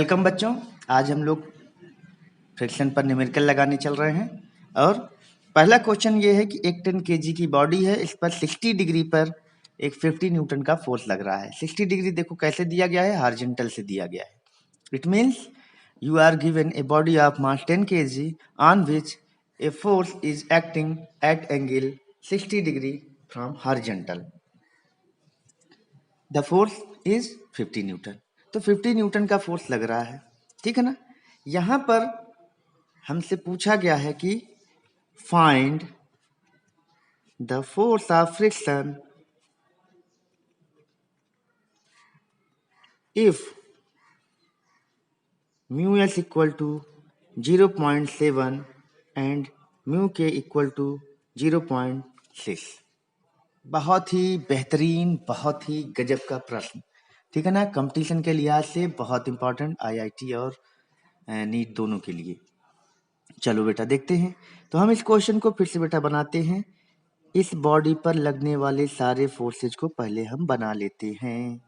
Welcome बच्चों। आज हम लोग फ्रिक्शन पर न्यूमेरिकल लगाने चल रहे हैं और पहला क्वेश्चन ये है कि एक 10 kg की बॉडी है, इस पर 60 डिग्री पर एक 50 न्यूटन का फोर्स लग रहा है। 60 डिग्री देखो कैसे दिया गया है, हॉरिजॉन्टल से दिया गया है। It means you are given a body of mass 10 kg on which a force is acting at angle 60 degree from horizontal. The force is 50 Newton. तो 50 न्यूटन का फोर्स लग रहा है, ठीक है ना। यहाँ पर हमसे पूछा गया है कि find the force of friction if mu S equal to 0.7 and mu k equal to 0.6। बहुत ही बेहतरीन, बहुत ही गजब का प्रश्न, ठीक है ना। कंपटीशन के लिहाज से बहुत इंपॉर्टेंट, आईआईटी और नीट दोनों के लिए। चलो बेटा देखते हैं। तो हम इस क्वेश्चन को फिर से बेटा बनाते हैं। इस बॉडी पर लगने वाले सारे फोर्सेज को पहले हम बना लेते हैं।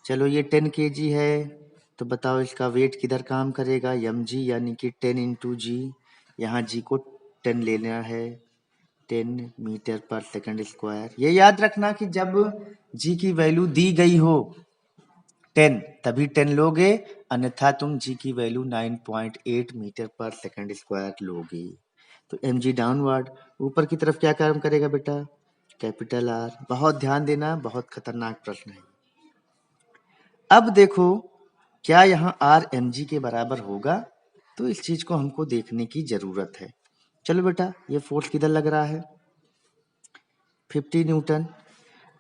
चलो ये 10 kg है, तो बताओ इसका वेट किधर काम करेगा, mg यानी कि 10 इंटू जी। यहाँ जी को 10 लेना है, 10 मीटर पर सेकंड स्क्वायर। ये याद रखना कि जब जी की वैल्यू दी गई हो 10 तभी 10 लोगे, अन्यथा तुम जी की value 9.8 metre per second square लोगे। तो mg डाउनवर्ड ऊपर की तरफ क्या काम करेगा बेटा, कैपिटल आर। बहुत ध्यान देना, बहुत खतरनाक प्रश्न है। अब देखो क्या यहाँ आर mg के बराबर होगा, तो इस चीज को हमको देखने की जरूरत है। चलो बेटा ये फोर्स किधर लग रहा है, 50 न्यूटन।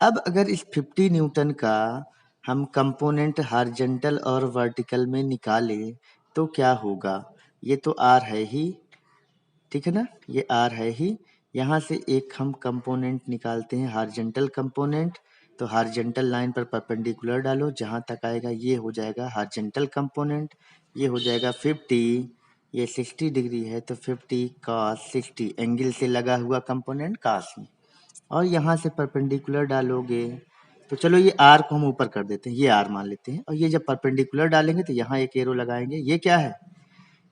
अब अगर इस 50 न्यूटन का हम कंपोनेंट हॉरिजॉन्टल और वर्टिकल में निकालें तो क्या होगा। ये तो आर है ही, ठीक है ना, ये आर है ही। यहाँ से एक हम कंपोनेंट निकालते हैं हॉरिजॉन्टल कंपोनेंट। तो हॉरिजॉन्टल लाइन पर परपेंडिकुलर डालो, जहाँ तक आएगा ये हो जाएगा हॉरिजॉन्टल कंपोनेंट। ये हो जाएगा 50, ये 60 डिग्री है तो 50 cos 60 एंगल से लगा हुआ कंपोनेंट cos में। और यहाँ से परपेंडिकुलर डालोगे तो चलो ये आर को हम ऊपर कर देते हैं, ये आर मान लेते हैं। और ये जब परपेंडिकुलर डालेंगे तो यहाँ एक एरो लगाएंगे, ये क्या है,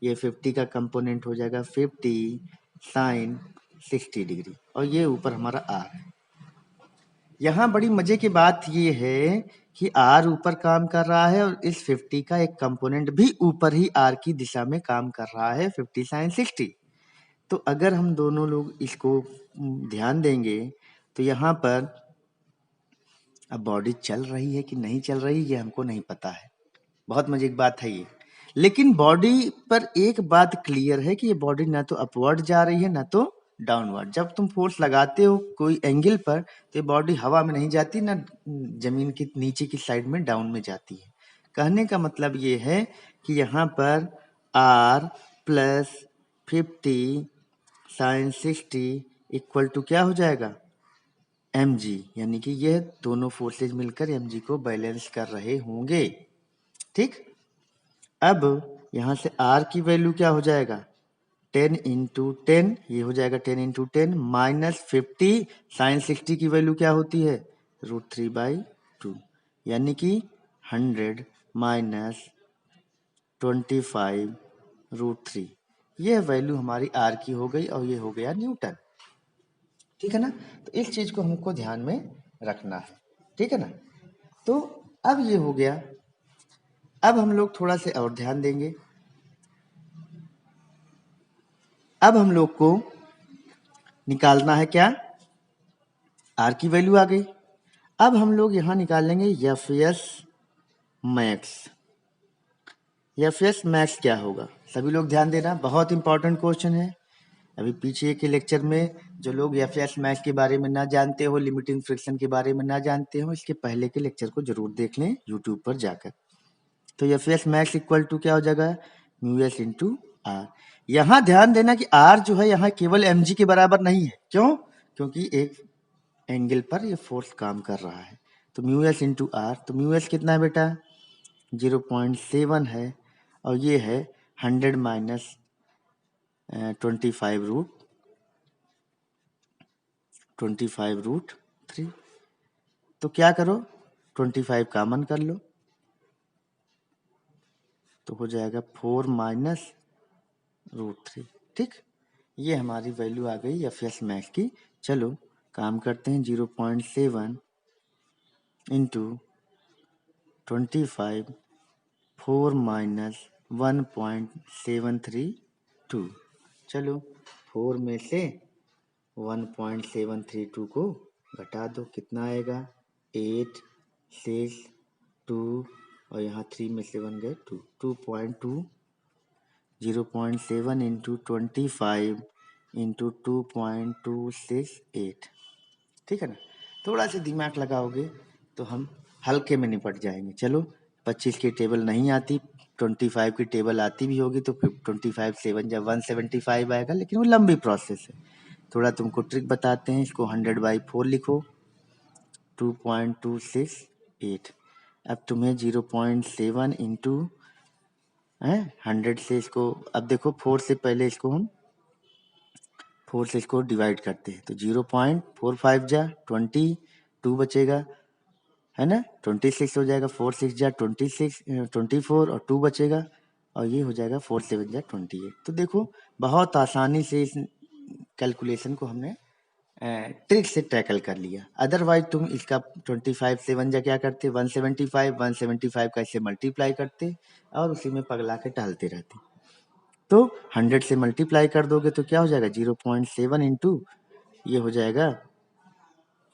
ये 50 का कंपोनेंट हो जाएगा 50 साइन 60 डिग्री, और ये ऊपर हमारा आर है। यहाँ बड़ी मजे की बात ये है कि आर ऊपर काम कर रहा है और इस 50 का एक कंपोनेंट भी ऊपर ही आर की दिशा में काम कर रहा है, 50 साइन 60। तो अगर हम दोनों लोग इसको ध्यान देंगे तो यहाँ पर अब बॉडी चल रही है कि नहीं चल रही ये हमको नहीं पता है। बहुत मजे की बात है ये। लेकिन बॉडी पर एक बात क्लियर है कि ये बॉडी ना तो अपवर्ड जा रही है ना तो डाउनवर्ड। जब तुम फोर्स लगाते हो कोई एंगल पर तो ये बॉडी हवा में नहीं जाती, ना जमीन की नीचे की साइड में डाउन में जाती है। कहने का मतलब ये है कि यहाँ पर r plus 50 sine 60 equal to क्या हो जाएगा, mg, यानी कि ये दोनों फोर्सेज मिलकर mg को बैलेंस कर रहे होंगे, ठीक। अब यहाँ से r की वैल्यू क्या हो जाएगा, 10 इंटू 10, ये हो जाएगा 10 इंटू 10 माइनस 50 साइन 60 की वैल्यू क्या होती है, √3/2, यानी कि 100 माइनस 25√3। यह वैल्यू हमारी r की हो गई और ये हो गया न्यूटन, ठीक है ना। तो इस चीज को हमको ध्यान में रखना है, ठीक है ना। तो अब ये हो गया। अब हम लोग थोड़ा से और ध्यान देंगे। अब हम लोग को निकालना है क्या, आर की वैल्यू आ गई। अब हम लोग यहां निकालेंगे F s max. F s max क्या होगा, सभी लोग ध्यान देना, बहुत इंपॉर्टेंट क्वेश्चन है। अभी पीछे के लेक्चर में जो लोग एफ एस मैक्स के बारे में ना जानते हो, लिमिटिंग फ्रिक्शन के बारे में ना जानते हो, इसके पहले के लेक्चर को जरूर देख लें यूट्यूब पर जाकर। तो f s max equal to क्या हो जाएगा, म्यू एस इंटू आर। यहाँ ध्यान देना कि आर जो है यहाँ केवल mg के बराबर नहीं है। क्यों, क्योंकि एक एंगल पर ये फोर्स काम कर रहा है। तो म्यू एस इंटू आर, तो म्यू एस कितना है बेटा, 0.7 है, और ये है 100 माइनस 25√3। तो क्या करो, 25 कॉमन कर लो, तो हो जाएगा 4 माइनस √3। ठीक, ये हमारी वैल्यू आ गई एफएस मैक्स की। चलो काम करते हैं, 0.7 इंटू 25, 4 माइनस 1.732। चलो 4 में से 1.732 को घटा दो, कितना आएगा 8 6 2 और यहाँ 3 में से 1 गए 2, 2.2। 0.7 इंटू 25 इंटू 2.268। ठीक है ना, थोड़ा सा दिमाग लगाओगे तो हम हल्के में निपट जाएंगे। चलो 25 की टेबल नहीं आती, 25 की टेबल आती भी होगी तो 25 7 जब 175 आएगा, लेकिन वो लंबी प्रोसेस है। थोड़ा तुमको ट्रिक बताते हैं, इसको 100/4 लिखो, 2.268। अब तुम्हें 0.7 इंटू 100 से इसको, अब देखो 4 से पहले इसको हम 4 से इसको डिवाइड करते हैं तो 0.45 जा 20, 2 बचेगा है ना, 26 हो जाएगा, 4 6 जा 26 24 और 2 बचेगा और ये हो जाएगा 4 7 जा 28। तो देखो बहुत आसानी से इस कैलकुलेशन को हमने ट्रिक से टैकल कर लिया। अदरवाइज तुम इसका 25 से 1 जा क्या करते, 175 का इससे मल्टीप्लाई करते और उसी में पगला के टहलते रहते। तो 100 से मल्टीप्लाई कर दोगे तो क्या हो जाएगा 0.7 इंटू ये हो जाएगा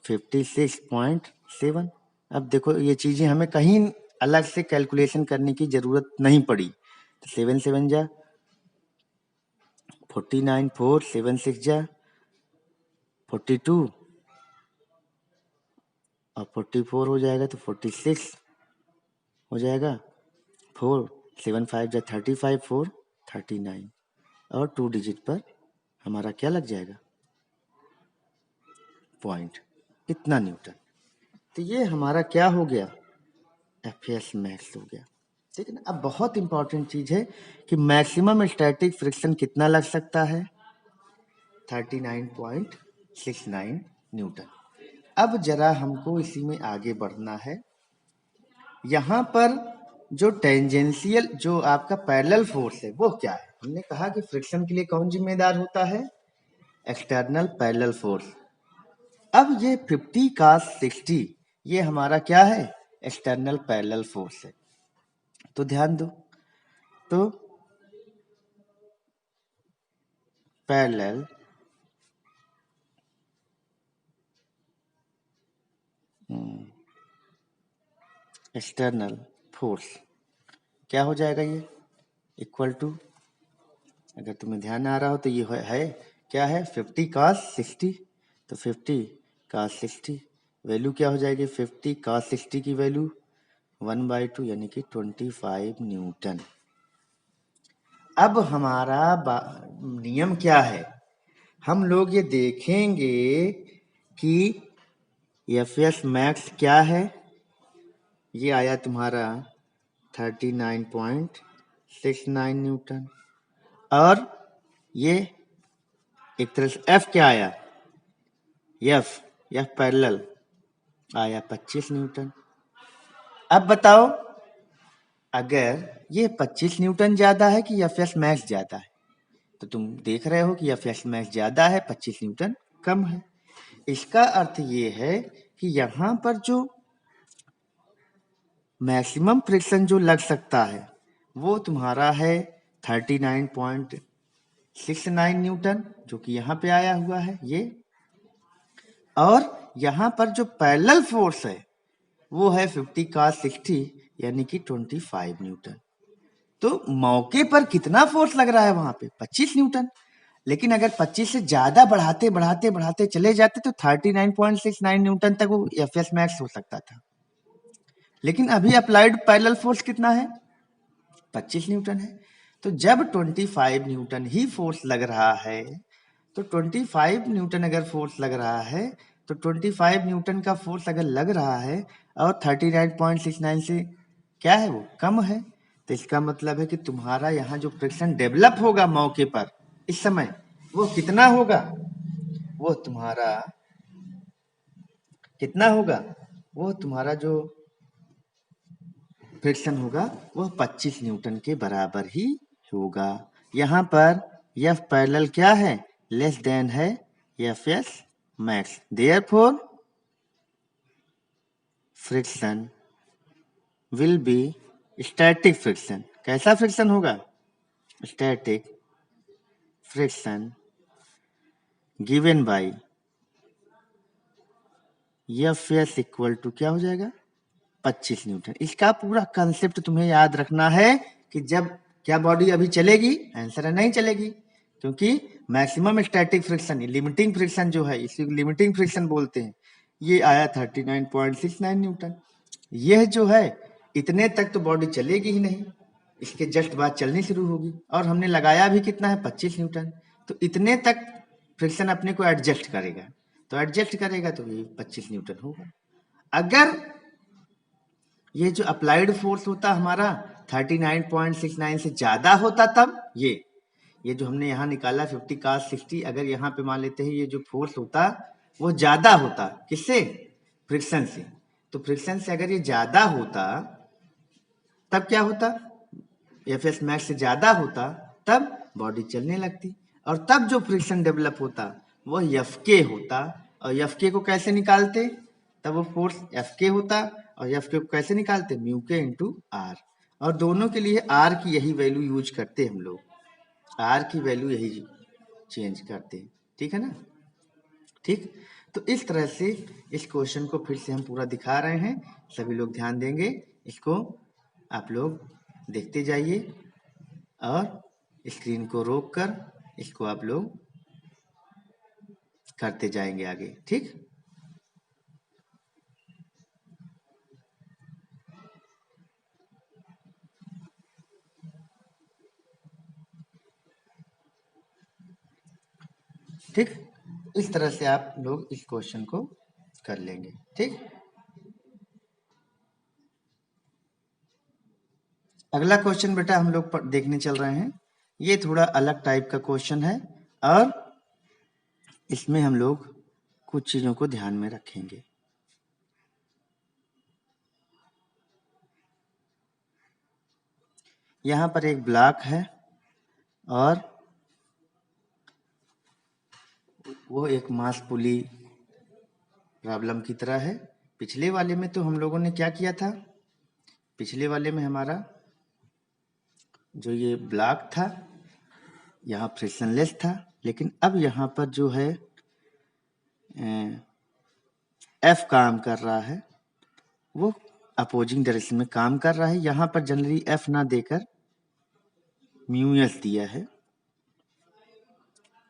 56.7। अब देखो ये चीजें हमें कहीं अलग से कैलकुलेशन करने की जरूरत नहीं पड़ी। तो 7 7 जा 49, 4 7 6 जा 42 और 44 हो जाएगा तो 46 हो जाएगा, 4 7 5 जा 35, 4 39 और 2 डिजिट पर हमारा क्या लग जाएगा पॉइंट, इतना न्यूटन। तो ये हमारा क्या हो गया एफएस मैक्स हो गया। ठीक है ना। अब बहुत इंपॉर्टेंट चीज है कि मैक्सिमम स्टैटिक फ्रिक्शन कितना लग सकता है 39.69 न्यूटन। अब जरा हमको इसी में आगे बढ़ना है। यहाँ पर जो टेंजेंशियल जो आपका पैरेलल फोर्स है वो क्या है, हमने कहा कि फ्रिक्शन के लिए कौन जिम्मेदार होता है, एक्सटर्नल पैरेलल फोर्स। अब ये 50 cos 60 ये हमारा क्या है एक्सटर्नल पैरेलल फोर्स है। तो ध्यान दो, तो पैरेलल एक्सटर्नल फोर्स क्या हो जाएगा, ये इक्वल टू, अगर तुम्हें ध्यान आ रहा हो तो ये है क्या है 50 cos 60। तो 50 cos 60 वैल्यू क्या हो जाएगी, 50 cos 60 की वैल्यू 1/2 यानी कि 25 न्यूटन। अब हमारा नियम क्या है, हम लोग ये देखेंगे कि एफएस मैक्स क्या है, ये आया तुम्हारा 39.69 न्यूटन और ये एक तरह से एफ क्या आया, एफ पैरेलल आया 25 न्यूटन। अब बताओ अगर ये 25 न्यूटन ज्यादा है कि एफएस मैक्स ज्यादा है, तो तुम देख रहे हो कि एफएस मैक्स ज्यादा है 25 न्यूटन कम है। इसका अर्थ ये है कि यहाँ पर जो मैक्सिमम फ्रिक्शन जो लग सकता है वो तुम्हारा है 39.69 न्यूटन जो कि यहाँ पे आया हुआ है ये, और यहाँ पर जो पैरेलल फोर्स है वो है 50 cos 60 यानी कि 25 न्यूटन। तो मौके पर कितना फोर्स लग रहा है वहां पे 25 न्यूटन, लेकिन अगर 25 से ज्यादा बढ़ाते बढ़ाते बढ़ाते चले जाते तो 39.69 न्यूटन तक वो एफएस मैक्स हो सकता था। लेकिन अभी अप्लाइड पैरेलल फोर्स कितना है 25 न्यूटन है। तो जब 25 न्यूटन ही फोर्स लग रहा है, तो 25 न्यूटन अगर फोर्स लग रहा है तो 25 न्यूटन का फोर्स अगर लग रहा है और 39.69 से क्या है वो कम है, तो इसका मतलब है कि तुम्हारा यहाँ जो फ्रिक्शन डेवलप होगा मौके पर इस समय वो कितना होगा, वो तुम्हारा कितना होगा, वो तुम्हारा जो फ्रिक्शन होगा वह 25 न्यूटन के बराबर ही होगा। यहाँ पर एफ पैरेलल क्या है, लेस देन है f s max, therefore friction will be static friction. कैसा फ्रिक्शन होगा, static friction given by f S equal to क्या हो जाएगा, 25 न्यूटन। इसका पूरा कंसेप्ट तुम्हें याद रखना है कि जब क्या बॉडी अभी चलेगी, आंसर है नहीं चलेगी, क्योंकि maximum static friction, limiting friction जो है, इसी को लिमिटिंग फ्रिक्शन बोलते हैं, ये आया 39.69 न्यूटन। यह जो है इतने तक तो बॉडी चलेगी ही नहीं, इसके जस्ट बाद चलनी शुरू होगी, और हमने लगाया भी कितना है, 25 न्यूटन। तो इतने तक फ्रिक्शन अपने को एडजस्ट करेगा, तो एडजस्ट करेगा तो ये 25 न्यूटन होगा। अगर ये जो अप्लाइड फोर्स होता हमारा 39.69 से ज्यादा होता, तब ये जो हमने यहाँ निकाला 50 cos 60, अगर यहाँ पे मान लेते हैं ये जो फोर्स होता वो ज्यादा होता, किससे, फ्रिक्शन से। तो फ्रिक्शन से अगर ये ज्यादा होता तब क्या होता, एफ एस मैक्स से ज्यादा होता, तब बॉडी चलने लगती, और तब जो फ्रिक्शन डेवलप होता वह एफ के होता। और एफ के को कैसे निकालते, तब वो फोर्स एफ के होता, और एफ के को कैसे निकालते, म्यू के इंटू आर। और दोनों के लिए आर की यही वैल्यू यूज करते हम लोग, आर की वैल्यू यही चेंज करते हैं, ठीक है ना। ठीक, तो इस तरह से इस क्वेश्चन को फिर से हम पूरा दिखा रहे हैं, सभी लोग ध्यान देंगे, इसको आप लोग देखते जाइए, और स्क्रीन को रोक कर इसको आप लोग करते जाएंगे आगे। ठीक, ठीक, इस तरह से आप लोग इस क्वेश्चन को कर लेंगे। ठीक, अगला क्वेश्चन बेटा हम लोग देखने चल रहे हैं, ये थोड़ा अलग टाइप का क्वेश्चन है, और इसमें हम लोग कुछ चीजों को ध्यान में रखेंगे। यहाँ पर एक ब्लॉक है, और वो एक मास पुली प्रॉब्लम की तरह है। पिछले वाले में तो हम लोगों ने क्या किया था, पिछले वाले में हमारा जो ये ब्लॉक था यहाँ फ्रिक्शनलेस था, लेकिन अब यहाँ पर जो है एफ काम कर रहा है, वो अपोजिंग डायरेक्शन में काम कर रहा है। यहाँ पर जनरली एफ ना देकर म्यू एस दिया है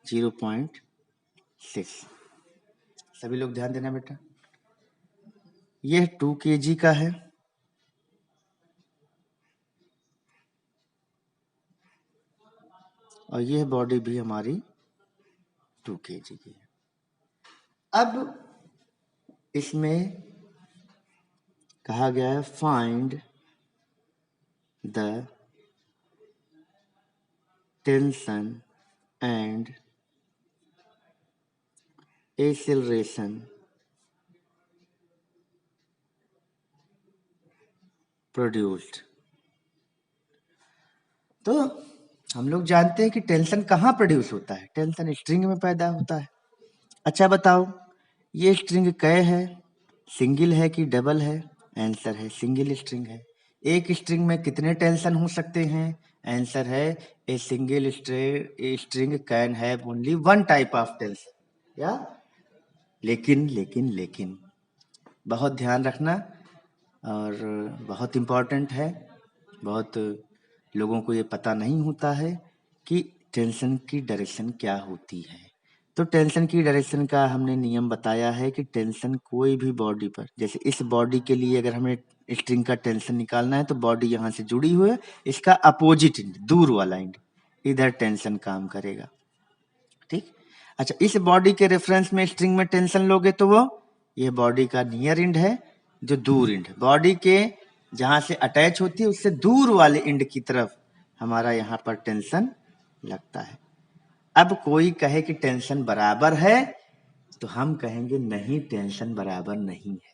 0.6। सभी लोग ध्यान देना बेटा, यह 2 kg का है, और यह बॉडी भी हमारी 2 kg की है। अब इसमें कहा गया है find the tension and acceleration produced. तो हम लोग जानते हैं कि टेंशन कहाँ प्रोड्यूस होता है, टेंशन स्ट्रिंग में पैदा होता है। अच्छा बताओ, ये स्ट्रिंग कै है, सिंगल है कि डबल है, आंसर है सिंगल स्ट्रिंग है। एक स्ट्रिंग में कितने टेंशन हो सकते हैं, आंसर है a single string can have only one type of tension. या लेकिन लेकिन लेकिन बहुत ध्यान रखना, और बहुत इम्पोर्टेंट है, बहुत लोगों को ये पता नहीं होता है कि टेंशन की डायरेक्शन क्या होती है। तो टेंशन की डायरेक्शन का हमने नियम बताया है कि टेंशन कोई भी बॉडी पर, जैसे इस बॉडी के लिए अगर हमें स्ट्रिंग का टेंशन निकालना है, तो बॉडी यहाँ से जुड़ी हुई है, इसका अपोजिट एंड, दूर वाला एंड, इधर टेंशन काम करेगा। ठीक, अच्छा, इस बॉडी के रेफरेंस में स्ट्रिंग में टेंशन लोगे तो वो ये बॉडी का नियर एंड है, जो दूर एंड, बॉडी के जहां से अटैच होती है उससे दूर वाले एंड की तरफ हमारा यहाँ पर टेंशन लगता है। अब कोई कहे कि टेंशन बराबर है, तो हम कहेंगे नहीं, टेंशन बराबर नहीं है।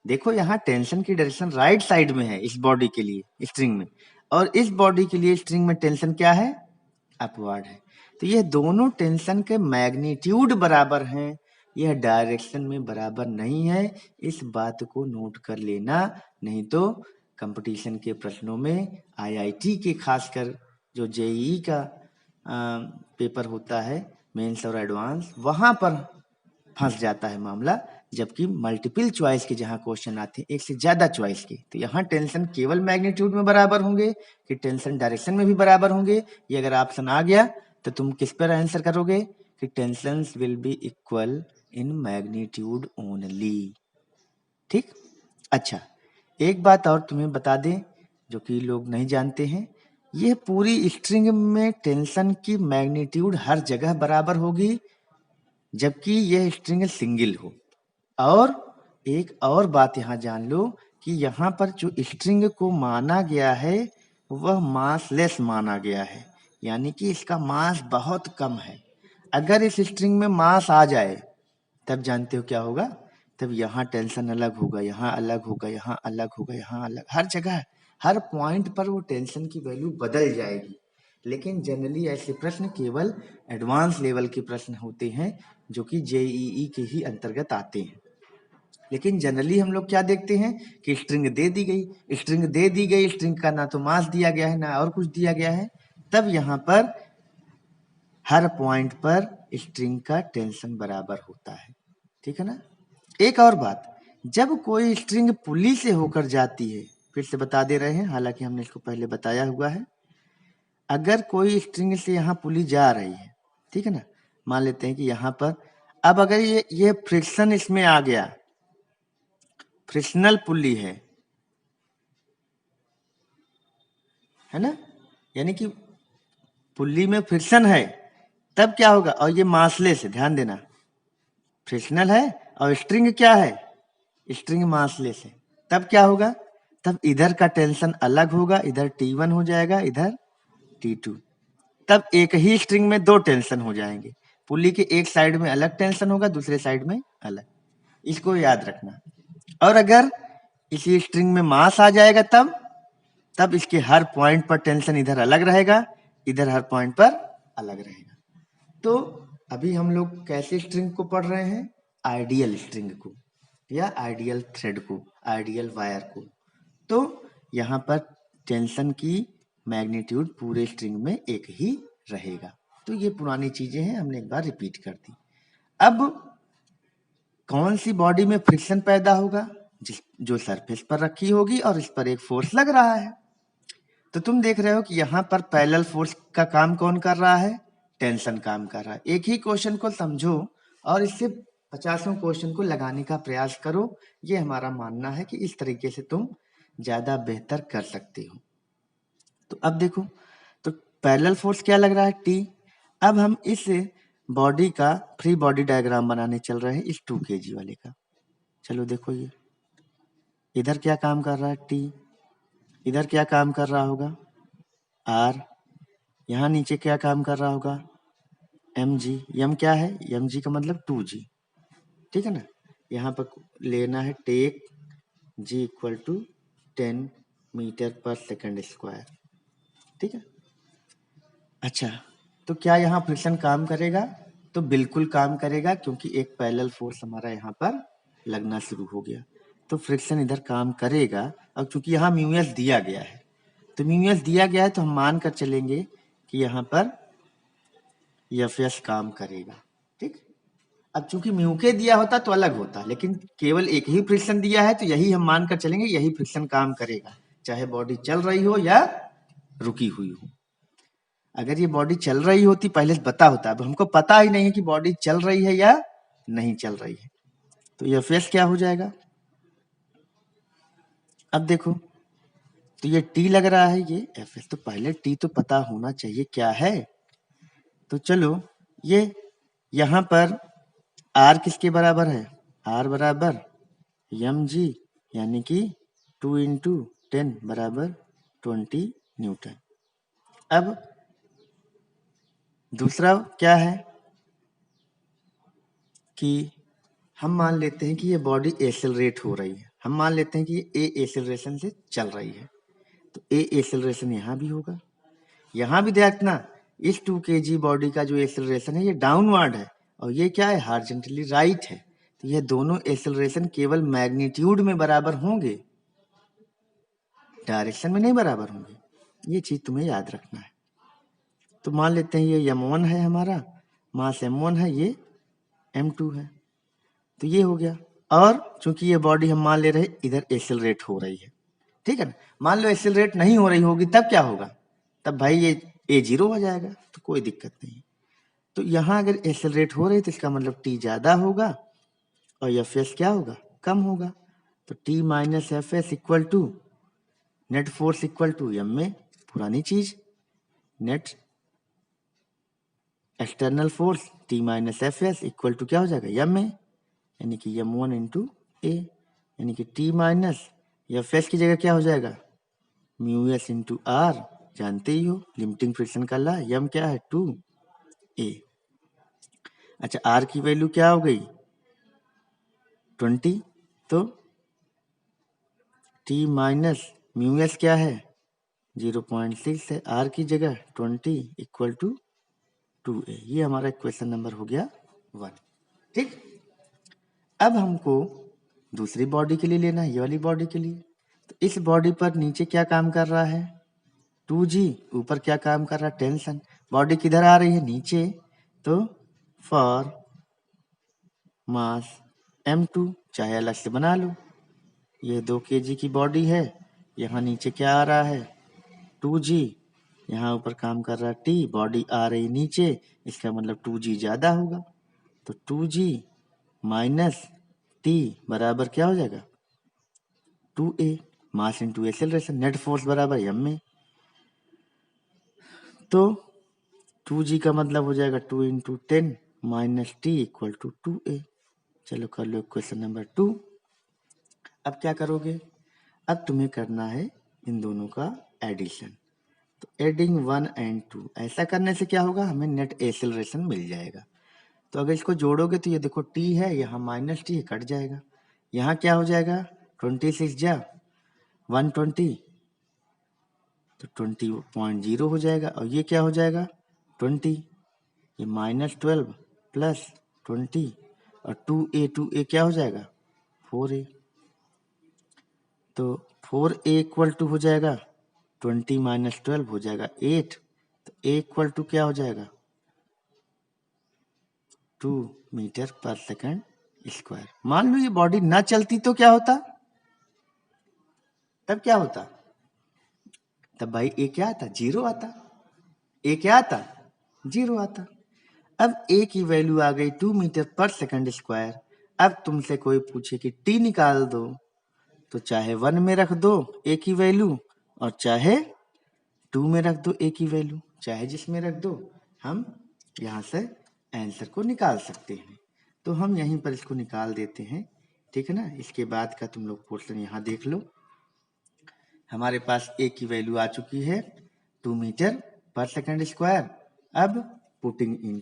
देखो यहाँ टेंशन की डायरेक्शन राइट साइड में है इस बॉडी के लिए स्ट्रिंग में, और इस बॉडी के लिए स्ट्रिंग में टेंशन क्या है, अपवर्ड है। तो ये दोनों टेंशन के मैग्नीट्यूड बराबर हैं, यह डायरेक्शन में बराबर नहीं है। इस बात को नोट कर लेना, नहीं तो कंपटीशन के प्रश्नों में आईआईटी के खासकर जो जेईई का पेपर होता है मेंस और एडवांस, वहां पर फंस जाता है मामला। जबकि मल्टीपल चॉइस के जहां क्वेश्चन आते हैं एक से ज्यादा चॉइस के, तो यहाँ टेंशन केवल मैग्नीट्यूड में बराबर होंगे कि टेंशन डायरेक्शन में भी बराबर होंगे। ये अगर ऑप्शन आ गया तो तुम किस पर आंसर करोगे कि tensions will be equal in magnitude only. ठीक, अच्छा एक बात और तुम्हें बता दें जो कि लोग नहीं जानते हैं, यह पूरी स्ट्रिंग में टेंशन की मैग्नीट्यूड हर जगह बराबर होगी जबकि यह स्ट्रिंग सिंगल हो। और एक और बात यहाँ जान लो कि यहाँ पर जो स्ट्रिंग को माना गया है वह मासलेस माना गया है, यानी कि इसका मास बहुत कम है। अगर इस स्ट्रिंग में मास आ जाए तब जानते हो क्या होगा, तब यहाँ टेंशन अलग होगा, यहाँ अलग होगा, यहाँ अलग होगा, यहाँ अलग, हर जगह हर पॉइंट पर वो टेंशन की वैल्यू बदल जाएगी। लेकिन जनरली ऐसे प्रश्न केवल एडवांस लेवल के प्रश्न होते हैं जो कि जेईई के ही अंतर्गत आते हैं। लेकिन जनरली हम लोग क्या देखते हैं कि स्ट्रिंग दे दी गई, स्ट्रिंग दे दी गई, स्ट्रिंग का ना तो मास दिया गया है ना और कुछ दिया गया है, तब यहाँ पर हर पॉइंट पर स्ट्रिंग का टेंशन बराबर होता है। ठीक है ना। एक और बात, जब कोई स्ट्रिंग पुली से होकर जाती है, फिर से बता दे रहे हैं, हालांकि हमने इसको पहले बताया हुआ है, अगर कोई स्ट्रिंग से यहाँ पुली जा रही है, ठीक है ना, मान लेते हैं कि यहाँ पर अब अगर ये फ्रिक्शन इसमें आ गया, फ्रिक्शनल पुली है ना, यानी कि पुली में फ्रिक्शन है, तब क्या होगा, और ये मासलेस है, ध्यान देना, फ्रिक्शनल है और स्ट्रिंग क्या है, स्ट्रिंग मासलेस है, तब क्या होगा, तब इधर का टेंशन अलग होगा, इधर T1 हो जाएगा, इधर T2, तब एक ही स्ट्रिंग में दो टेंशन हो जाएंगे, पुली के एक साइड में अलग टेंशन होगा, दूसरे साइड में अलग, इसको याद रखना। और अगर इसी स्ट्रिंग में मास आ जाएगा तब इसके हर पॉइंट पर टेंशन इधर अलग रहेगा, इधर हर पॉइंट पर अलग रहेगा। तो अभी हम लोग कैसे स्ट्रिंग को पढ़ रहे हैं, आइडियल स्ट्रिंग को या आइडियल थ्रेड को, आइडियल वायर को। तो यहाँ पर टेंशन की मैग्नीट्यूड पूरे स्ट्रिंग में एक ही रहेगा। तो ये पुरानी चीजें हैं, हमने एक बार रिपीट कर दी। अब कौन सी बॉडी में फ्रिक्शन पैदा होगा, जो सरफेस पर रखी होगी और इस पर एक फोर्स लग रहा है। तो तुम देख रहे हो कि यहाँ पर पैरेलल फोर्स का काम कौन कर रहा है, टेंशन काम कर रहा है। एक ही क्वेश्चन को समझो और इससे 50 क्वेश्चन को लगाने का प्रयास करो, ये हमारा मानना है कि इस तरीके से तुम ज्यादा बेहतर कर सकते हो। तो अब देखो, तो पैरेलल फोर्स क्या लग रहा है, T। अब हम इस बॉडी का फ्री बॉडी डायग्राम बनाने चल रहे हैं, इस 2 kg वाले का। चलो देखो, ये इधर क्या काम कर रहा है, T, इधर क्या काम कर रहा होगा, R, यहाँ नीचे क्या काम कर रहा होगा, mg। m क्या है, mg का मतलब 2g, ठीक है ना। यहाँ पर लेना है take g equal to 10 metre per second square, ठीक है। अच्छा, तो क्या यहाँ फ्रिक्शन काम करेगा, तो बिल्कुल काम करेगा, क्योंकि एक पैरेलल फोर्स हमारा यहाँ पर लगना शुरू हो गया, तो फ्रिक्शन इधर काम करेगा। और चूंकि यहाँ म्यूएस दिया गया है, तो म्यूएस दिया गया है तो हम मान कर चलेंगे कि यहाँ पर एफ काम करेगा, ठीक। अब चूंकि म्यू के दिया होता तो अलग होता, लेकिन केवल एक ही फ्रिक्शन दिया है तो यही हम मान कर चलेंगे, यही फ्रिक्शन काम करेगा, चाहे बॉडी चल रही हो या रुकी हुई हो। अगर ये बॉडी चल रही होती पहले से पता होता, अब हमको पता ही नहीं है कि बॉडी चल रही है या नहीं चल रही है, तो एफ क्या हो जाएगा। अब देखो, तो ये टी लग रहा है, ये एफ, तो पहले टी तो पता होना चाहिए क्या है। तो चलो, ये यहाँ पर आर किसके बराबर है, आर बराबर एम जी, यानी कि 2 इंटू 10 बराबर 20 न्यूटन। अब दूसरा क्या है कि हम मान लेते हैं कि ये बॉडी एक्सेलरेट हो रही है, हम मान लेते हैं कि ए एक्सेलरेशन से चल रही है, तो ए एक्सेलरेशन यहाँ भी होगा। यहाँ भी देखना, इस 2 kg बॉडी का जो एक्सेलरेशन है ये डाउनवर्ड है और ये क्या है, हॉरिजॉन्टली राइट है। तो ये दोनों एक्सेलरेशन केवल मैग्नीट्यूड में बराबर होंगे, डायरेक्शन में नहीं बराबर होंगे। ये चीज तुम्हें याद रखना है। तो मान लेते हैं ये m1 है, हमारा मास m1 है, ये m2 है, तो ये हो गया। और चूंकि ये बॉडी हम मान ले रहे इधर एक्सेलरेट हो रही है, ठीक है ना। मान लो एक्सेलरेट नहीं हो रही होगी, तब क्या होगा, तब भाई ये a 0 हो जाएगा, तो कोई दिक्कत नहीं। तो यहाँ अगर एक्सेलरेट हो रही तो इसका मतलब t ज्यादा होगा और fs क्या होगा, कम होगा। तो t minus F S equal to net force equal to m में पुरानी चीज, net external force t minus F S equal to क्या हो जाएगा, m में, यानी कि m1 इंटू ए, यानी कि t माइनस एफ एस की जगह क्या हो जाएगा, म्यू एस इंटू आर, जानते ही हो लिमिटिंग फ्रिक्शन का ला, m क्या है 2a। अच्छा, r की वैल्यू क्या हो गई 20, तो t माइनस म्यू एस क्या है 0.6 है, r की जगह 20 इक्वल टू 2a। ये हमारा क्वेश्चन नंबर हो गया 1, ठीक। अब हमको दूसरी बॉडी के लिए लेना है, ये वाली बॉडी के लिए। तो इस बॉडी पर नीचे क्या काम कर रहा है 2g, ऊपर क्या काम कर रहा है टेंशन। बॉडी किधर आ रही है, नीचे, तो फॉर मास m2, चाहे अलग से बना लो, ये 2 kg की बॉडी है, यहाँ नीचे क्या आ रहा है 2g, यहाँ ऊपर काम कर रहा है t, बॉडी आ रही नीचे, इसका मतलब 2g ज्यादा होगा। तो 2g माइनस t बराबर क्या हो जाएगा 2a, mass into acceleration, net force बराबर m में। तो 2g का मतलब हो जाएगा 2 into 10 minus T equal to 2a। चलो कर लो क्वेश्चन नंबर 2। अब क्या करोगे, अब तुम्हें करना है इन दोनों का एडिशन। तो एडिंग 1 एंड 2, ऐसा करने से क्या होगा, हमें नेट एक्सेलरेशन मिल जाएगा। तो अगर इसको जोड़ोगे तो ये देखो t है, यहाँ माइनस टी कट जाएगा, यहाँ क्या हो जाएगा 26 जा 120, तो 20.0 हो जाएगा। और ये क्या हो जाएगा 20, ये -12 प्लस 20 और 2a क्या हो जाएगा 4a। तो 4a इक्वल टू हो जाएगा 20 माइनस 12 हो जाएगा 8, तो a इक्वल टू क्या हो जाएगा 2 मीटर पर सेकंड स्क्वायर। मान लो ये बॉडी ना चलती तो क्या होता, तब क्या होता, तब भाई a क्या आता 0 आता, a क्या आता 0 आता। अब a की वैल्यू आ गई 2 मीटर पर सेकंड स्क्वायर। अब तुमसे कोई पूछे कि t निकाल दो, तो चाहे 1 में रख दो a की वैल्यू और चाहे 2 में रख दो a की वैल्यू, चाहे जिसमें रख दो, हम यहाँ से आंसर को निकाल सकते हैं। तो हम यहीं पर इसको निकाल देते हैं, ठीक है ना। इसके बाद का तुम लोग पोर्शन यहाँ देख लो। हमारे पास a की वैल्यू आ चुकी है 2 मीटर पर सेकंड स्क्वायर। अब पुटिंग इन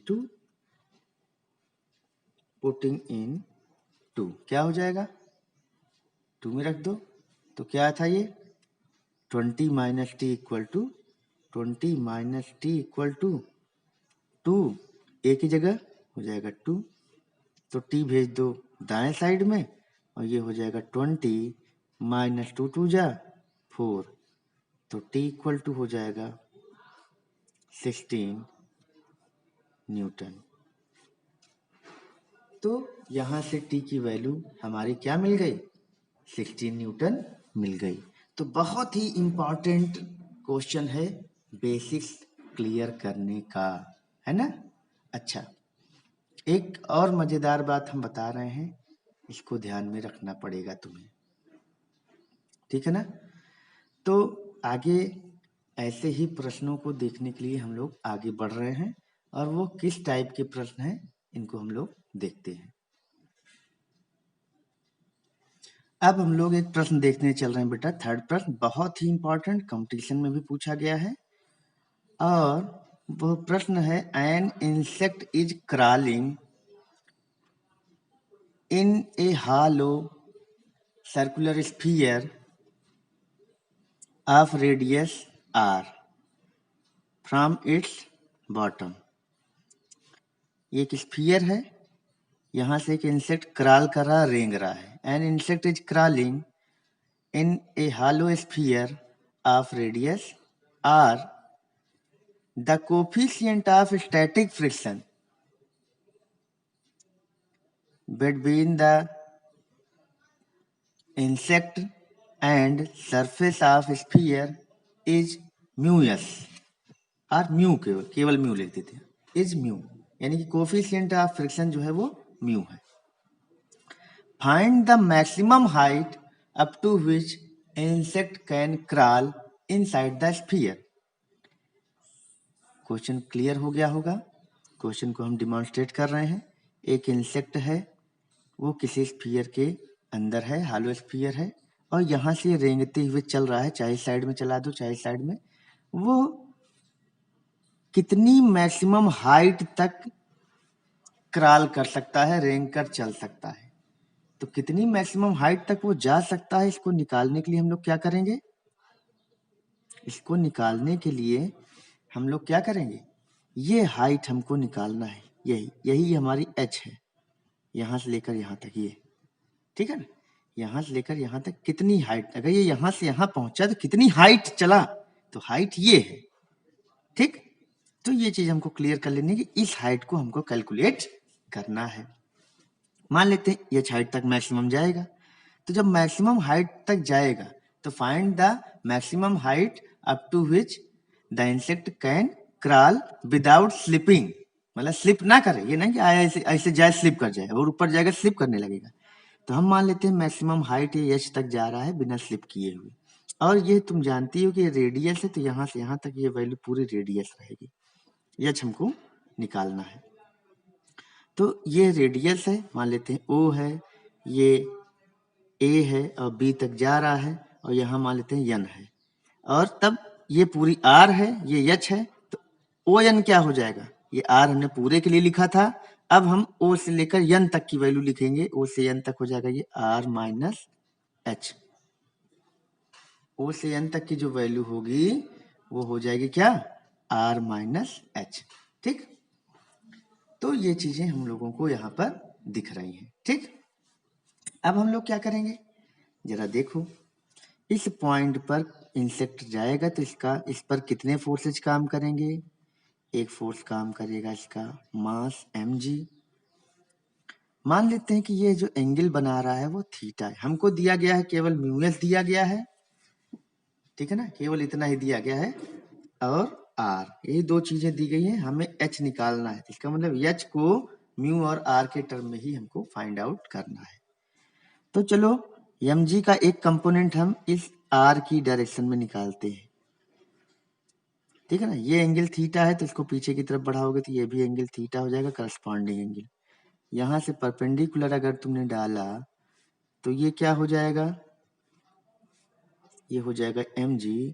2 क्या हो जाएगा 2 में रख दो, तो क्या था ये 20 minus T equal to 20 minus T equal to 2, A की जगह हो जाएगा 2, तो टी भेज दो दाएं साइड में और ये हो जाएगा 20 माइनस 2 जा 4, तो टी इक्वल टू हो जाएगा 16 न्यूटन। तो यहाँ से टी की वैल्यू हमारी क्या मिल गई 16 न्यूटन मिल गई। तो बहुत ही इम्पोर्टेंट क्वेश्चन है बेसिक्स क्लियर करने का, है ना। अच्छा, एक और मजेदार बात हम बता रहे हैं, इसको ध्यान में रखना पड़ेगा तुम्हें, ठीक है ना। तो आगे ऐसे ही प्रश्नों को देखने के लिए हम लोग आगे बढ़ रहे हैं, और वो किस टाइप के प्रश्न हैं इनको हम लोग देखते हैं। अब हम लोग एक प्रश्न देखने चल रहे हैं बेटा, थर्ड प्रश्न, बहुत ही इंपॉर्टेंट, कंपटीशन में भी पूछा गया है। और वो प्रश्न है, an insect is crawling in A hello circular sphere of radius r from its bottom. ये एक स्फीयर है, यहाँ से एक इंसेक्ट क्रॉल कर रहा, रेंग रहा है. An insect is crawling in A hollow sphere of radius r. The coefficient of static friction between the insect and surface of sphere is mu s. और म्यू केवल म्यू लिख देते हैं, इज म्यू, यानी कि कोफिशिएंट ऑफ फ्रिक्शन जो है वो म्यू है. Find the maximum height up to which insect can crawl inside the sphere. Question clear हो गया होगा. क्वेश्चन को हम डिमॉन्स्ट्रेट कर रहे हैं. एक इंसेक्ट है, वो किसी स्फीयर के अंदर है, हालो स्फीयर है, और यहाँ से रेंगते हुए चल रहा है, चाहे साइड में चला दो चाहे साइड में. वो कितनी मैक्सिमम हाइट तक क्रॉल कर सकता है, रेंग कर चल सकता है. तो कितनी मैक्सिमम हाइट तक वो जा सकता है, इसको निकालने के लिए हम लोग क्या करेंगे? इसको निकालने के लिए हम लोग क्या करेंगे? ये हाइट हमको निकालना है. यही हमारी h है, यहाँ से लेकर यहाँ तक, ये ठीक है ना. यहाँ से लेकर यहाँ तक कितनी हाइट, अगर ये यहाँ से यहाँ पहुंचा तो कितनी हाइट चला, तो हाइट ये है. ठीक, तो ये चीज हमको क्लियर कर लेनी है कि इस हाइट को हमको कैलकुलेट करना है. मान लेते हैं ये हाइट तक मैक्सिमम जाएगा. तो जब मैक्सिमम हाइट तक जाएगा तो find the maximum height up to which the insect can crawl without slipping. मतलब स्लिप ना करे, ये नहीं कि आया ऐसे जाए स्लिप कर जाए, और ऊपर जाएगा स्लिप करने लगेगा. तो हम मान लेते हैं मैक्सिमम हाइट ये h तक जा रहा है बिना स्लिप किए हुए. और ये तुम जानती हो कि ये रेडियस है, तो यहाँ से यहाँ तक ये वैल्यू पूरी रेडियस रहेगी. h हमको निकालना है. तो ये रेडियस है, मान लेते हैं O है, ये A है और B तक जा रहा है, और यहाँ मान लेते हैं N है, और तब ये पूरी R है, ये H है. तो ON क्या हो जाएगा? ये R हमने पूरे के लिए लिखा था, अब हम O से लेकर N तक की वैल्यू लिखेंगे. O से N तक हो जाएगा ये R माइनस H. O से N तक की जो वैल्यू होगी वो हो जाएगी क्या? R minus H. ठीक, तो ये चीजें हम लोगों को यहाँ पर दिख रही हैं. ठीक, अब हम लोग क्या करेंगे, जरा देखो. इस पॉइंट पर इंसेक्ट जाएगा तो इस पर कितने फोर्सेज काम करेंगे? एक फोर्स काम करेगा इसका मास mg. मान लेते हैं कि ये जो एंगल बना रहा है वो थीटा है. हमको दिया गया है केवल म्यूएस दिया गया है, ठीक है ना, केवल इतना ही दिया गया है, और r, ये दो चीजें दी गई हैं. हमें h निकालना है, इसका मतलब h को म्यू और r के टर्म में ही हमको फाइंड आउट करना है. तो चलो mg का एक कंपोनेंट हम इस r की डायरेक्शन में निकालते हैं. ठीक है ना, ये एंगल थीटा है, तो इसको पीछे की तरफ बढ़ाओगे तो ये भी एंगल थीटा हो जाएगा, करस्पॉन्डिंग एंगल. यहाँ से परपेंडिकुलर अगर तुमने डाला तो ये क्या हो जाएगा? ये हो जाएगा mg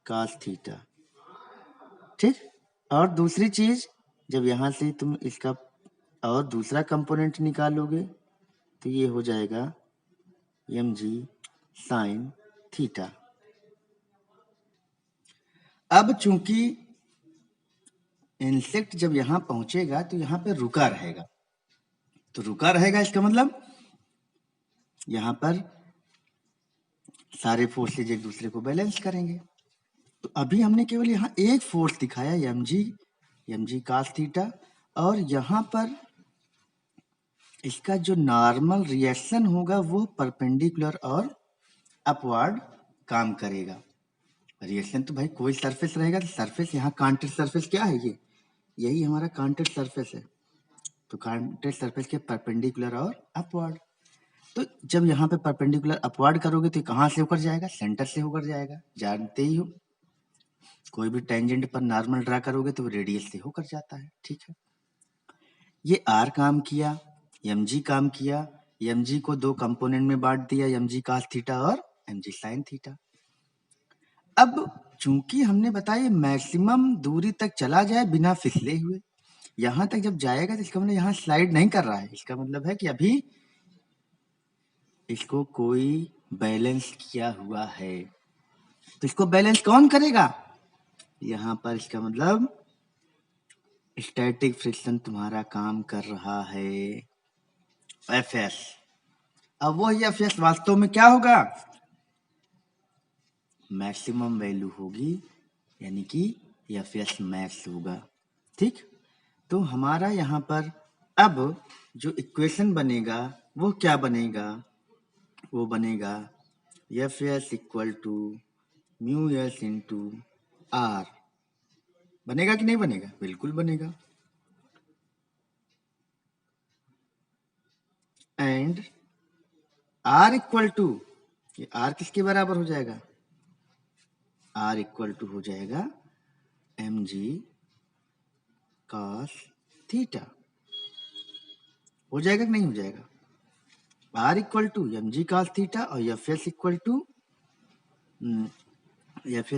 cos थीटा. ठीक, और दूसरी चीज, जब यहाँ से तुम इसका और दूसरा कंपोनेंट निकालोगे तो ये हो जाएगा mg sin थीटा. अब चूंकि इंसेक्ट जब यहाँ पहुंचेगा तो यहाँ पे रुका रहेगा, तो रुका रहेगा इसका मतलब यहाँ पर सारे फोर्सेज एक दूसरे को बैलेंस करेंगे. तो अभी हमने केवल यहाँ एक फोर्स दिखाया mg cos थीटा, और यहाँ पर इसका जो नॉर्मल रिएक्शन होगा वो परपेंडिकुलर और अपवर्ड काम करेगा. रिएक्शन तो भाई कोई सरफेस रहेगा तो सरफेस, यहाँ कांटेड सरफेस क्या है? ये यही हमारा कांटेड सरफेस है. तो कांटेड सरफेस के परपेंडिकुलर और अपवर्ड. तो जब यहाँ पे परपेंडिकुलर अपवर्ड करोगे तो कहाँ से होकर जाएगा? सेंटर से होकर जाएगा. जानते ही हो, कोई भी टेंजेंट पर नॉर्मल ड्रा करोगे तो रेडियस से होकर जाता है. ठीक है, ये r काम किया, mg काम किया. mg को दो कंपोनेंट में बांट दिया, mg cos थीटा और mg sin थीटा. अब चूंकि हमने बताया मैक्सिमम दूरी तक चला जाए बिना फिसले हुए, यहाँ तक जब जाएगा तो इसका मतलब यहाँ स्लाइड नहीं कर रहा है. इसका मतलब है कि अभी इसको कोई बैलेंस किया हुआ है, तो इसको बैलेंस कौन करेगा? यहाँ पर इसका मतलब स्टैटिक फ्रिक्शन तुम्हारा काम कर रहा है, एफएस। अब वो एफएस वास्तव में क्या होगा? मैक्सिमम वैल्यू होगी, यानी कि एफएस मैक्स होगा। ठीक, तो हमारा यहाँ पर अब जो इक्वेशन बनेगा वो क्या बनेगा? वो बनेगा F S equal to mu S into R. बनेगा कि नहीं बनेगा? बिल्कुल बनेगा। एंड आर इक्वल टू, ये आर किसके बराबर हो जाएगा? आर इक्वल टू हो जाएगा एम जी कॉस थीटा। हो जाएगा कि नहीं हो जाएगा? R equal to M G cos theta और एफ एस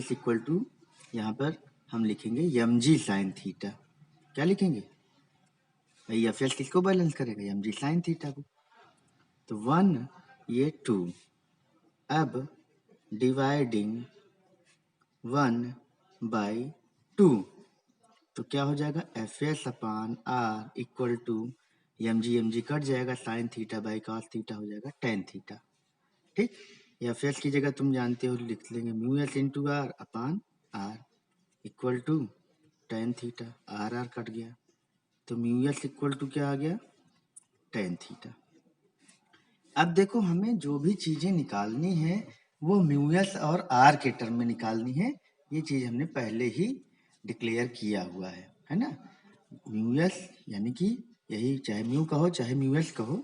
इक्वल टू यहाँ पर हम लिखेंगे एम जी साइन थीटा। क्या लिखेंगे भाई? एफ एस किसको बैलेंस करेगा? एम जी साइन थीटा को। तो 1 ये 2, अब डिवाइडिंग 1/2, तो क्या हो जाएगा? F S upon R equal to M G cut जाएगा, sine theta by cos theta हो जाएगा टेन थीटा। ठीक, एफ एस की जगह तुम जानते हो लिख लेंगे mu S into R upon R equal to tan theta. R R cut गया, तो म्यू एस इक्वल टू क्या आ गया? Tan theta. अब देखो, हमें जो भी चीजें निकालनी है वो म्यू एस और आर के टर्म में निकालनी है। ये चीज हमने पहले ही डिक्लेयर किया हुआ है ना? म्यू एस यानी कि यही, चाहे म्यू कहो चाहे म्यू एस कहो,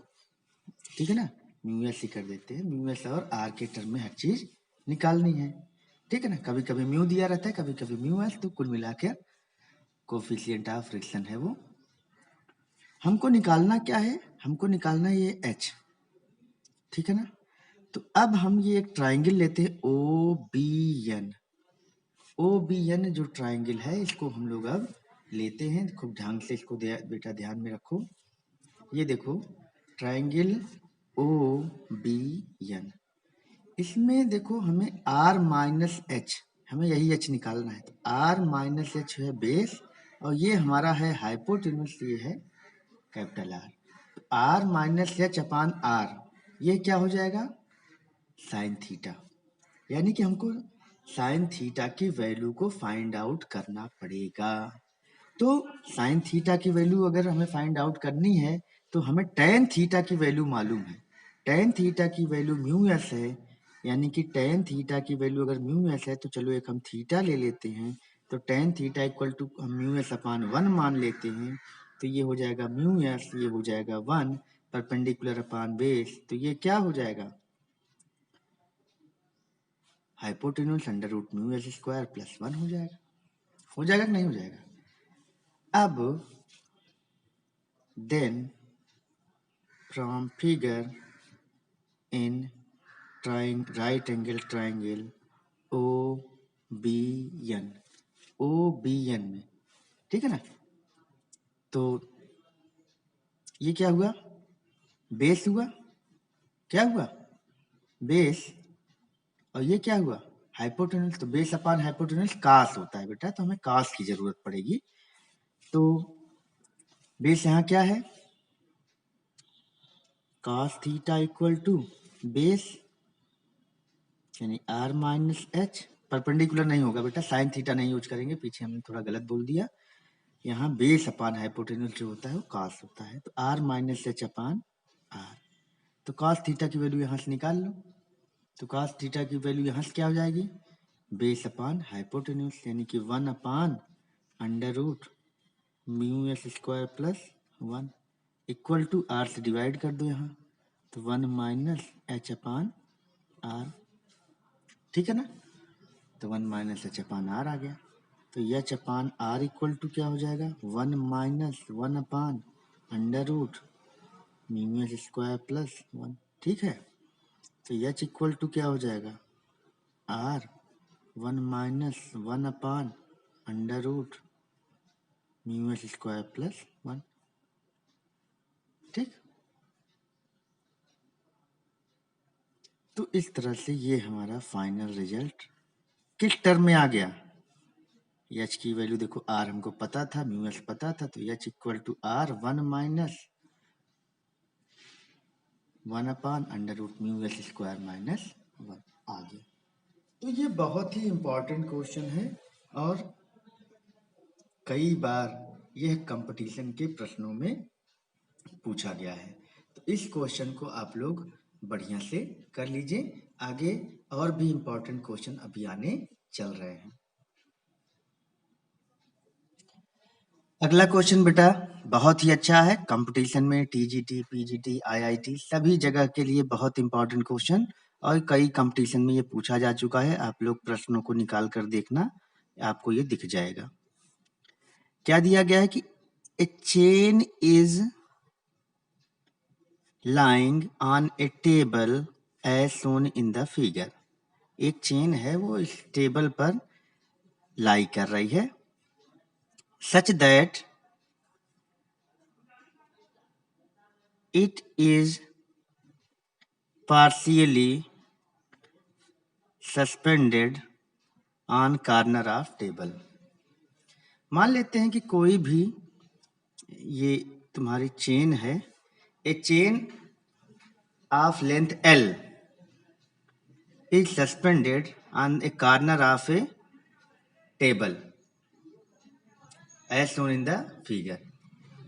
ठीक है ना? म्यू एस ही कर देते हैं। म्यू एस और आर के टर्म में हर चीज निकालनी है, ठीक है ना? कभी कभी म्यू दिया रहता है, कभी कभी म्यू एस, तो कुल मिलाकर कोफिशिएंट ऑफ फ्रिक्शन है वो। हमको निकालना क्या है? हमको निकालना है ये एच, ठीक है ना? तो अब हम ये एक ट्राइंगल लेते हैं O B N. O B N जो ट्राइंगल है इसको हम लोग अब लेते हैं। खूब ध्यान से इसको बेटा ध्यान में रखो। ये देखो ट्राइंगल ओ बी एन, इसमें देखो हमें आर माइनस एच, हमें यही एच निकालना है। तो आर माइनस एच है बेस, और ये हमारा है हाइपोटेन्यूस, ये है कैपिटल आर। तो R minus H upon R, ये क्या हो जाएगा? Sine theta. यानी कि हमको साइन थीटा की वैल्यू को फाइंड आउट करना पड़ेगा। तो साइन थीटा की वैल्यू अगर हमें फाइंड आउट करनी है तो हमें टेन थीटा की वैल्यू मालूम है। टेन थीटा की वैल्यू म्यू एस है, यानी कि टेन थीटा की वैल्यू अगर म्यू एस है तो चलो एक हम थीटा ले लेते हैं। तो टेन थीटा इक्वल टू हम म्यू एस अपान 1 मान लेते हैं। तो ये हो जाएगा म्यू एस, ये हो जाएगा 1 परपेंडिकुलर अपान बेस, तो ये क्या हो जाएगा? Hypotenuse under root mu S square plus 1 हो जाएगा। हो जाएगा कि नहीं हो जाएगा? अब then from figure in right angle triangle O B N, O B N में, ठीक है ना? तो ये क्या हुआ? बेस हुआ। क्या हुआ? बेस। और ये क्या हुआ? हाइपोटेन्यूस। तो बेस अपान हाइपोटेन्यूस कास होता है बेटा, तो हमें कास की जरूरत पड़ेगी। तो बेस यहाँ क्या है? cos theta equal to base यानी आर माइनस एच, परपेंडिकुलर नहीं होगा बेटा, साइन थीटा नहीं यूज करेंगे, पीछे हमने थोड़ा गलत बोल दिया। यहाँ बेस अपान हाइपोटेन्यूस जो होता है वो कास होता है, तो R minus H upon R. तो कास थीटा की वैल्यू यहाँ से निकाल लो। तो कास थीटा की वैल्यू यहाँ से क्या हो जाएगी? बेस अपान हाइपोटेन्यूस, यानी कि 1 upon under root mu S square plus 1 equal to R से डिवाइड कर दो यहाँ, तो 1 माइनस एच अपान आर, ठीक है ना? तो 1 माइनस एच अपान आर आ गया। तो H upon R equal to क्या हो जाएगा? 1 minus 1 upon under root mu S square plus 1, ठीक है? तो एच इक्वल टू क्या हो जाएगा? R 1 minus 1 upon under root mu S square plus 1, ठीक? तो इस तरह से ये हमारा फाइनल रिजल्ट किस टर्म में आ गया। एच की वैल्यू देखो, आर हमको पता था, म्यू एस पता था, तो H equal to R 1 - 1/√μs² -1 आ गया। तो ये बहुत ही इम्पोर्टेंट क्वेश्चन है और कई बार यह कंपटीशन के प्रश्नों में पूछा गया है। तो इस क्वेश्चन को आप लोग बढ़िया से कर लीजिए। आगे और भी इम्पोर्टेंट क्वेश्चन अभी आने चल रहे हैं। अगला क्वेश्चन बेटा बहुत ही अच्छा है। कंपटीशन में टीजीटी, पीजीटी, आईआईटी सभी जगह के लिए बहुत इंपॉर्टेंट क्वेश्चन और कई कंपटीशन में ये पूछा जा चुका है। आप लोग प्रश्नों को निकाल कर देखना, आपको ये दिख जाएगा। क्या दिया गया है कि a chain is lying on a table as shown in the figure. एक चेन है, वो इस टेबल पर लाई कर रही है, such that it is partially suspended on corner of table। मान लेते हैं कि कोई भी ये तुम्हारी चेन है, a chain of length L is suspended on a corner of a table as shown in the figure।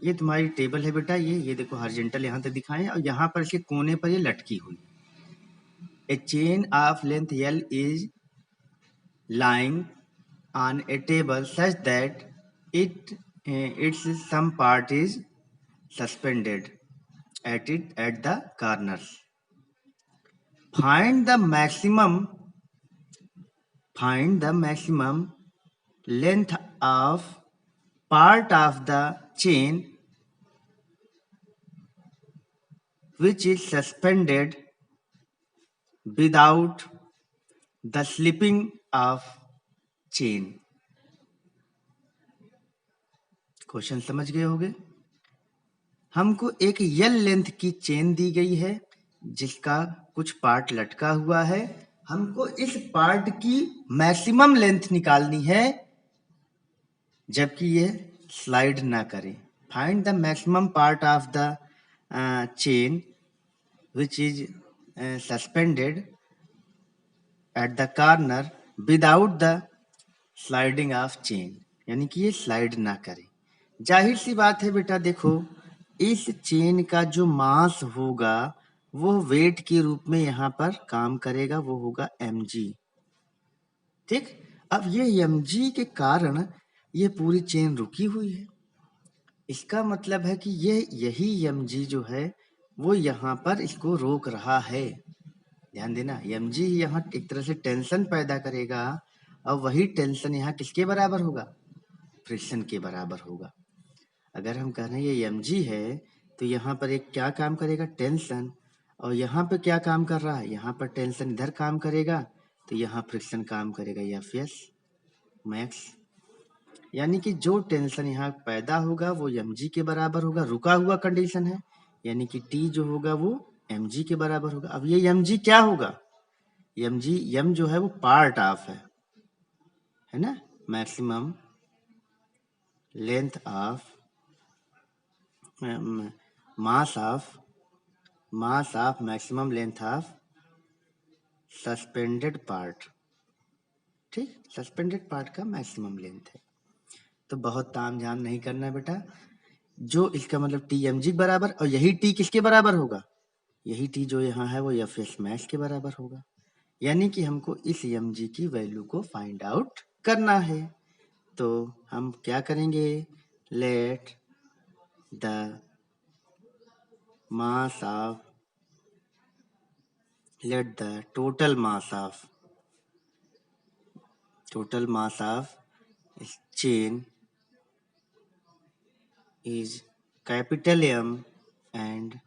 ये तुम्हारी टेबल है बेटा, ये देखो हॉरिजॉन्टल यहाँ तक दिखाएं और यहाँ पर इसके कोने पर ये लटकी हुई। A chain of length L is lying on a table such that its some part is suspended at the corners। Find the maximum length of part of the chain which is suspended without the slipping of chain। Question समझ गए होंगे। हमको एक यल length की chain दी गई है जिसका कुछ पार्ट लटका हुआ है। हमको इस पार्ट की मैक्सिमम लेंथ निकालनी है जबकि ये स्लाइड ना करे। Find the maximum part of the chain which is suspended at the corner without the sliding of chain, यानी कि ये स्लाइड ना करे। जाहिर सी बात है बेटा, देखो इस चेन का जो मास होगा वो वेट के रूप में यहाँ पर काम करेगा, वो होगा mg। ठीक, अब ये mg के कारण ये पूरी चेन रुकी हुई है। इसका मतलब है कि यही mg जो है वो यहाँ पर इसको रोक रहा है। ध्यान देना, mg यहाँ एक तरह से टेंशन पैदा करेगा और वही टेंशन यहाँ किसके बराबर होगा? फ्रिक्शन के बराबर होगा। अगर हम कह रहे हैं ये mg है तो यहाँ पर एक क्या काम करेगा? टेंशन। और यहाँ पे क्या काम कर रहा है? यहाँ पर टेंशन इधर काम करेगा तो यहाँ फ्रिक्शन काम करेगा, Fs मैक्स। यानी कि जो टेंशन यहाँ पैदा होगा वो mg के बराबर होगा। रुका हुआ कंडीशन है, यानी कि T जो होगा वो mg के बराबर होगा। अब ये mg क्या होगा? m जो है वो पार्ट ऑफ है ना, maximum length of mass of maximum length of suspended part. ठीक, सस्पेंडेड पार्ट का मैक्सिमम लेंथ है। तो बहुत ताम झाम नहीं करना बेटा, जो इसका मतलब टी एम जी बराबर, और यही टी किसके बराबर होगा? यही टी जो यहाँ है वो एफ एस मैक्स के बराबर होगा। यानी कि हमको इस एम जी की वैल्यू को फाइंड आउट करना है। तो हम क्या करेंगे? Let the mass of let the total mass of chain is capital M and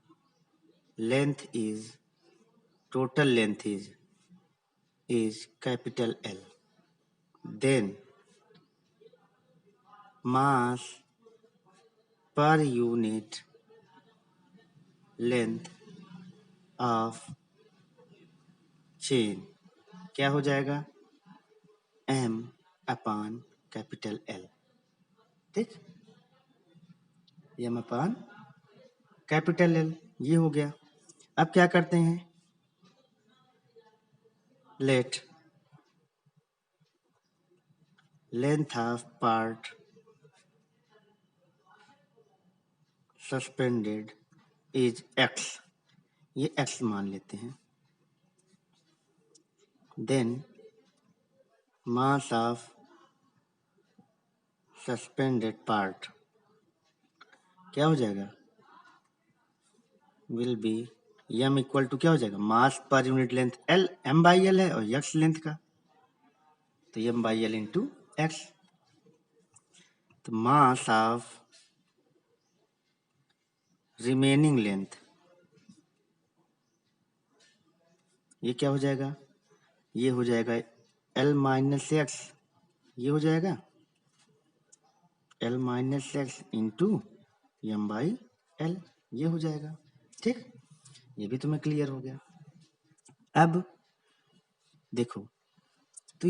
length is total length is capital L, then mass per unit length of chain क्या हो जाएगा, m अपान कैपिटल L, ठीक, m upon capital L, ये हो गया। अब क्या करते हैं, let length of part suspended is x, ये x मान लेते हैं। Then mass of suspended part क्या हो जाएगा, will be m equal to क्या हो जाएगा, मास पर unit length L, m by L है और x लेंथ का, तो m by L into x। तो मास ऑफ रिमेनिंग लेंथ ये क्या हो जाएगा, ये हो जाएगा L माइनस x, ये हो जाएगा L minus x into m by L, ये हो जाएगा, ठीक, ये भी तुम्हें क्लियर हो गया। अब देखो, तो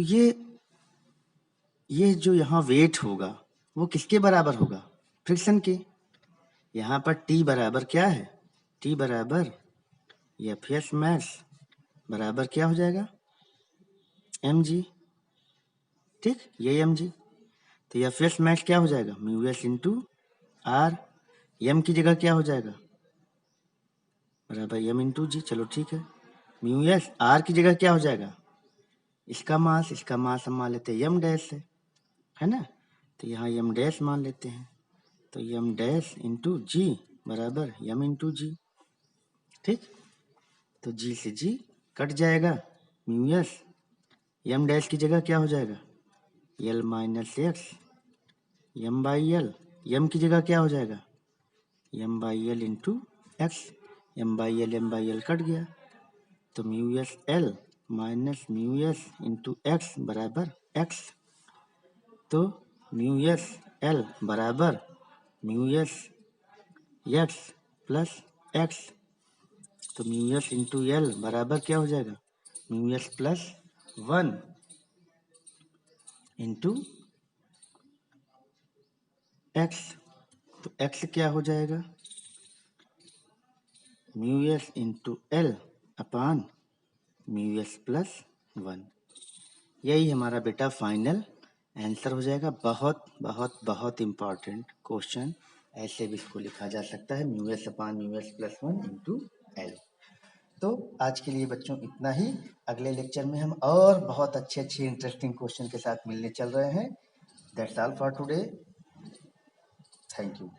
ये जो यहाँ वेट होगा वो किसके बराबर होगा, फ्रिक्शन के। यहाँ पर T बराबर क्या है, T बराबर एफ एस मैक्स बराबर क्या हो जाएगा, mg, ठीक, ये mg। तो एफ एस मैक्स क्या हो जाएगा, mu S into R, m की जगह क्या हो जाएगा, बराबर m इंटू जी, चलो ठीक है। म्यू एस, आर की जगह क्या हो जाएगा, इसका मास हम मान लेते हैं m डैश है ना, तो यहाँ m डैश मान लेते हैं, तो m डैश इंटू जी बराबर m इंटू जी, ठीक। तो g से g कट जाएगा, म्यू एस m डैश की जगह क्या हो जाएगा, l minus x m by L, m की जगह क्या हो जाएगा, m by L into x, m by L cut गया, तो mu S L minus mu S into x बराबर एक्स। तो म्यू एस एल बराबर mu S x plus x, तो म्यू एस इंटू एल बराबर क्या हो जाएगा, mu S plus 1 into x, तो एक्स क्या हो जाएगा, म्यू एस इंटू एल अपान म्यू एस प्लस 1। यही हमारा बेटा फाइनल आंसर हो जाएगा। बहुत बहुत बहुत इम्पॉर्टेंट क्वेश्चन, ऐसे भी इसको लिखा जा सकता है, म्यू एस अपान mu S plus 1 into L. तो आज के लिए बच्चों इतना ही, अगले लेक्चर में हम और बहुत अच्छे अच्छे इंटरेस्टिंग क्वेश्चन के साथ मिलने चल रहे हैं। That's all for today, thank you.